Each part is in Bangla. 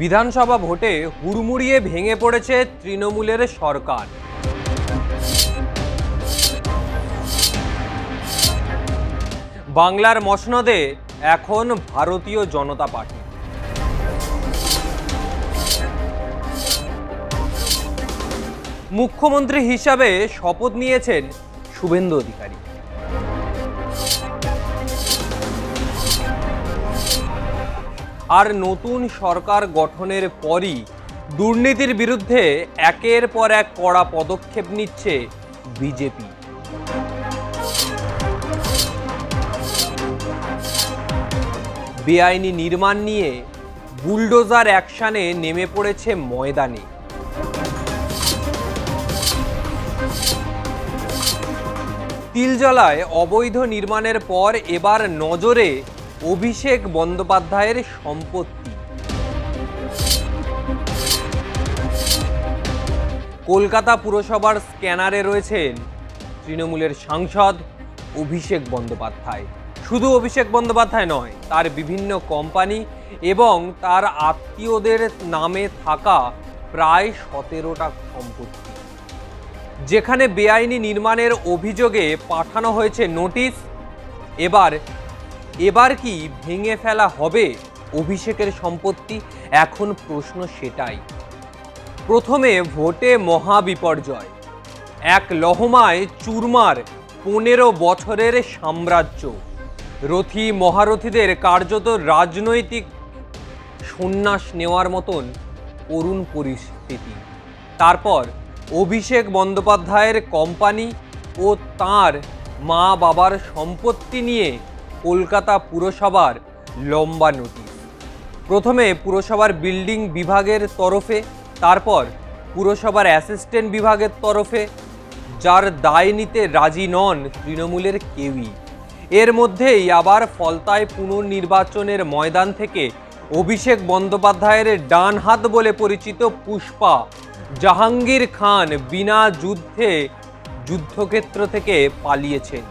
বিধানসভা ভোটে হুড়মুড়িয়ে ভেঙে পড়েছে তৃণমূলের সরকার। বাংলার মসনদে এখন ভারতীয় জনতা পার্টি। মুখ্যমন্ত্রী হিসাবে শপথ নিয়েছেন শুভেন্দু অধিকারী। আর নতুন সরকার গঠনের পরই দুর্নীতির বিরুদ্ধে একের পর এক কড়া পদক্ষেপ নিচ্ছে বিজেপি। বেআইনি নির্মাণ নিয়ে বুলডোজার অ্যাকশনে নেমে পড়েছে ময়দানে। তিলজলায় অবৈধ নির্মাণের পর এবার নজরে অভিষেক বন্দ্যোপাধ্যায়ের সম্পত্তি। কলকাতা পুরসভার স্ক্যানারে রয়েছেন তৃণমূলের সাংসদ অভিষেক বন্দ্যোপাধ্যায়। শুধু অভিষেক বন্দ্যোপাধ্যায় নয়, তার বিভিন্ন কোম্পানি এবং তার আত্মীয়দের নামে থাকা প্রায় 17টা সম্পত্তি, যেখানে বেআইনি নির্মাণের অভিযোগে পাঠানো হয়েছে নোটিশ। এবার কি ভেঙে ফেলা হবে অভিষেকের সম্পত্তি? এখন প্রশ্ন সেটাই। প্রথমে ভোটে মহাবিপর্যয়, এক লহমায় চুরমার 15 বছরের সাম্রাজ্য। রথী মহারথীদের কার্যত রাজনৈতিক সন্ন্যাস নেওয়ার মতন করুণ পরিস্থিতি। তারপর অভিষেক বন্দ্যোপাধ্যায়ের কোম্পানি ও তাঁর মা বাবার সম্পত্তি নিয়ে কলকাতা পুরসভার লম্বা নোটিশ। প্রথমে পুরসভার বিল্ডিং বিভাগের তরফে, তারপর পুরসভার অ্যাসিস্ট্যান্ট বিভাগের তরফে, যার দায় নিতে রাজি নন তৃণমূলের কেউই। এর মধ্যেই আবার ফলতায় পুনর্নির্বাচনের ময়দান থেকে অভিষেক বন্দ্যোপাধ্যায়ের ডান হাত বলে পরিচিত পুষ্পা জাহাঙ্গীর খান বিনা যুদ্ধক্ষেত্র থেকে পালিয়েছেন।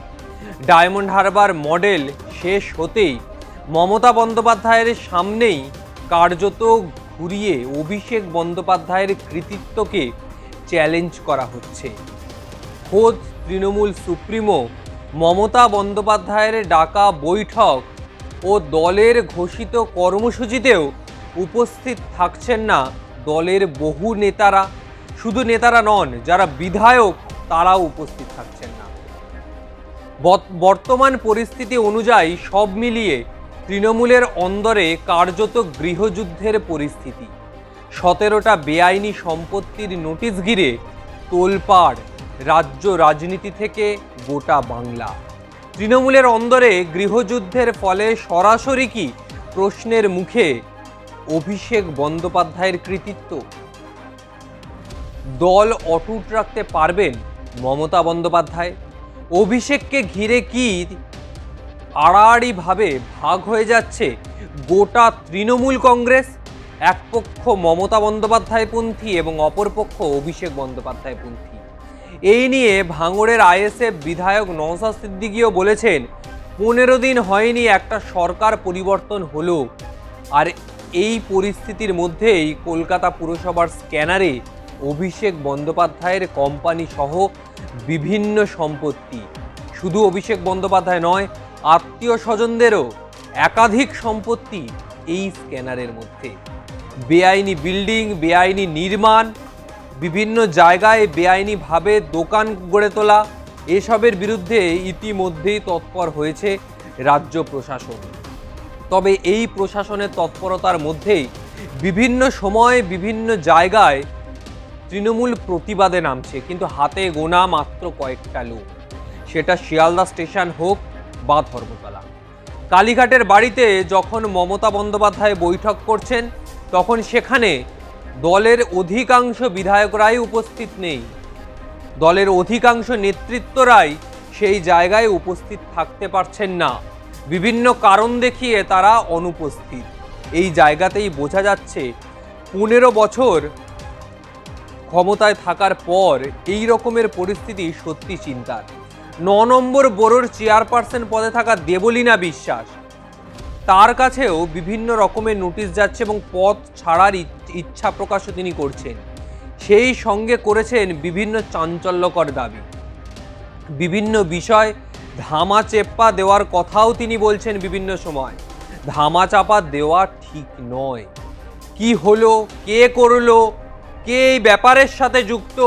ডায়মন্ড হারবার মডেল শেষ হতেই মমতা বন্দ্যোপাধ্যায়ের সামনেই কার্যত ঘুরিয়ে অভিষেক বন্দ্যোপাধ্যায়ের কৃতিত্বকে চ্যালেঞ্জ করা হচ্ছে। খোদ তৃণমূল সুপ্রিমো মমতা বন্দ্যোপাধ্যায়ের ডাকা বৈঠক ও দলের ঘোষিত কর্মসূচিতেও উপস্থিত থাকছেন না দলের বহু নেতারা। শুধু নেতারা নন, যারা বিধায়ক তারাও উপস্থিত থাকছেন না। বর্তমান পরিস্থিতি অনুযায়ী সব মিলিয়ে তৃণমূলের অন্দরে কার্যত গৃহযুদ্ধের পরিস্থিতি। 17টা বেআইনি সম্পত্তির নোটিশ ঘিরে তোলপাড় রাজ্য রাজনীতি থেকে গোটা বাংলা। তৃণমূলের অন্দরে গৃহযুদ্ধের ফলে সরাসরি কি প্রশ্নের মুখে অভিষেক বন্দ্যোপাধ্যায়ের কৃতিত্ব? দল অটুট রাখতে পারবেন মমতা বন্দ্যোপাধ্যায়? অভিষেককে ঘিরে কি আড়াআড়িভাবে ভাগ হয়ে যাচ্ছে গোটা তৃণমূল কংগ্রেস? এক পক্ষ মমতা বন্দ্যোপাধ্যায়পন্থী এবং অপরপক্ষ অভিষেক বন্দ্যোপাধ্যায়পন্থী। এই নিয়ে ভাঙড়ের আইএসএফ বিধায়ক নওশাদ সিদ্দিকীও বলেছেন, 15 দিন হয়নি একটা সরকার পরিবর্তন হলো, আর এই পরিস্থিতির মধ্যেই কলকাতা পুরসভার স্ক্যানারে অভিষেক বন্দ্যোপাধ্যায়ের কোম্পানি সহ বিভিন্ন সম্পত্তি। শুধু অভিষেক বন্দ্যোপাধ্যায় নয়, আত্মীয় স্বজনদেরও একাধিক সম্পত্তি এই স্ক্যানারের মধ্যে। বেআইনি বিল্ডিং, বেআইনি নির্মাণ, বিভিন্ন জায়গায় বেআইনিভাবে দোকান গড়ে তোলা, এসবের বিরুদ্ধে ইতিমধ্যেই তৎপর হয়েছে রাজ্য প্রশাসন। তবে এই প্রশাসনের তৎপরতার মধ্যেই বিভিন্ন সময় বিভিন্ন জায়গায় তৃণমূল প্রতিবাদে নামছে, কিন্তু হাতে গোনা মাত্র কয়েকটা লোক। সেটা শিয়ালদা স্টেশন হোক বা ধর্মতলা। কালীঘাটের বাড়িতে যখন মমতা বন্দ্যোপাধ্যায় বৈঠক করছেন, তখন সেখানে দলের অধিকাংশ বিধায়করাই উপস্থিত নেই। দলের অধিকাংশ নেতৃত্বরাই সেই জায়গায় উপস্থিত থাকতে পারছেন না। বিভিন্ন কারণ দেখিয়ে তারা অনুপস্থিত। এই জায়গাতেই বোঝা যাচ্ছে 15 বছর ক্ষমতায় থাকার পর এই রকমের পরিস্থিতি সত্যি চিন্তার। 9 নম্বর বোরোর চেয়ারপারসন পদে থাকা দেবলীনা বিশ্বাস, তার কাছেও বিভিন্ন রকমের নোটিশ যাচ্ছে এবং পদ ছাড়ার ইচ্ছা প্রকাশও তিনি করছেন। সেই সঙ্গে করেছেন বিভিন্ন চাঞ্চল্যকর দাবি, বিভিন্ন বিষয় ধামাচাপা দেওয়ার কথাও তিনি বলছেন বিভিন্ন সময়। ধামাচাপা দেওয়া ঠিক নয়। কি হলো, কে করলো, কে এই ব্যাপারের সাথে যুক্ত,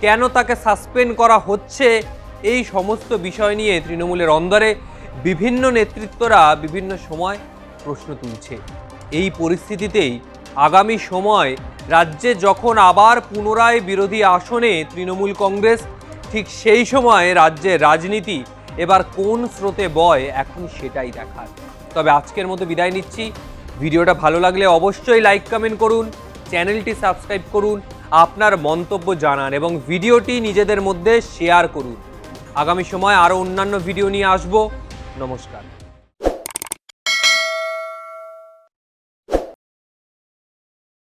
কেন তাকে সাসপেন্ড করা হচ্ছে, এই সমস্ত বিষয় নিয়ে তৃণমূলের অন্দরে বিভিন্ন নেতৃত্বরা বিভিন্ন সময় প্রশ্ন তুলছে। এই পরিস্থিতিতেই আগামী সময় রাজ্যে যখন আবার পুনরায় বিরোধী আসনে তৃণমূল কংগ্রেস, ঠিক সেই সময় রাজ্যের রাজনীতি এবার কোন স্রোতে বয় এখন সেটাই দেখার। তবে আজকের মতো বিদায় নিচ্ছি। ভিডিওটা ভালো লাগলে অবশ্যই লাইক কমেন্ট করুন, চ্যানেলটি সাবস্ক্রাইব করুন, আপনার মন্তব্য জানান এবং ভিডিওটি নিজেদের মধ্যে শেয়ার করুন। আগামী সময় আরও অন্যান্য ভিডিও নিয়ে আসবো। নমস্কার।